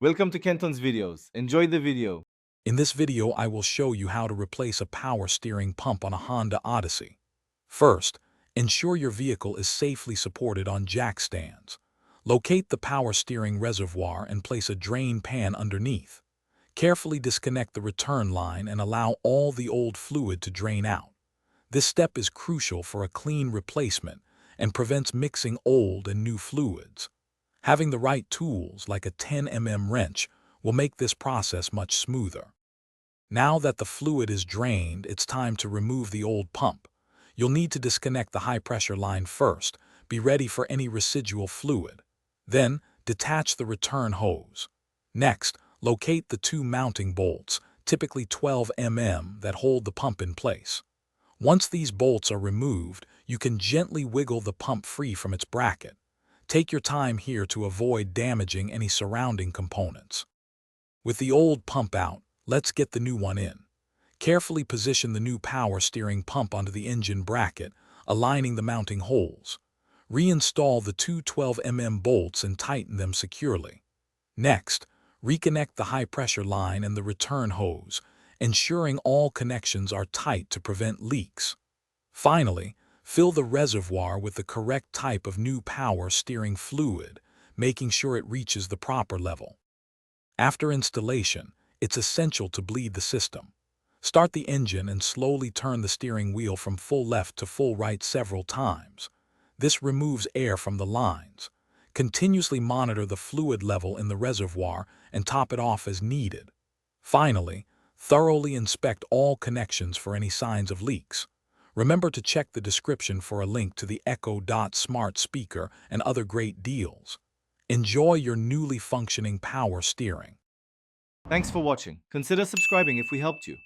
Welcome to Kenton's videos. Enjoy the video. In this video, I will show you how to replace a power steering pump on a Honda Odyssey. First, ensure your vehicle is safely supported on jack stands. Locate the power steering reservoir and place a drain pan underneath. Carefully disconnect the return line and allow all the old fluid to drain out. This step is crucial for a clean replacement and prevents mixing old and new fluids. Having the right tools, like a 10 mm wrench, will make this process much smoother. Now that the fluid is drained, it's time to remove the old pump. You'll need to disconnect the high-pressure line first. Be ready for any residual fluid. Then, detach the return hose. Next, locate the two mounting bolts, typically 12 mm, that hold the pump in place. Once these bolts are removed, you can gently wiggle the pump free from its bracket. Take your time here to avoid damaging any surrounding components. With the old pump out, let's get the new one in. Carefully position the new power steering pump onto the engine bracket, aligning the mounting holes. Reinstall the two 12 mm bolts and tighten them securely. Next, reconnect the high-pressure line and the return hose, ensuring all connections are tight to prevent leaks. Finally, fill the reservoir with the correct type of new power steering fluid, making sure it reaches the proper level. After installation, it's essential to bleed the system. Start the engine and slowly turn the steering wheel from full left to full right several times. This removes air from the lines. Continuously monitor the fluid level in the reservoir and top it off as needed. Finally, thoroughly inspect all connections for any signs of leaks. Remember to check the description for a link to the Echo Dot smart speaker and other great deals. Enjoy your newly functioning power steering. Thanks for watching. Consider subscribing if we helped you.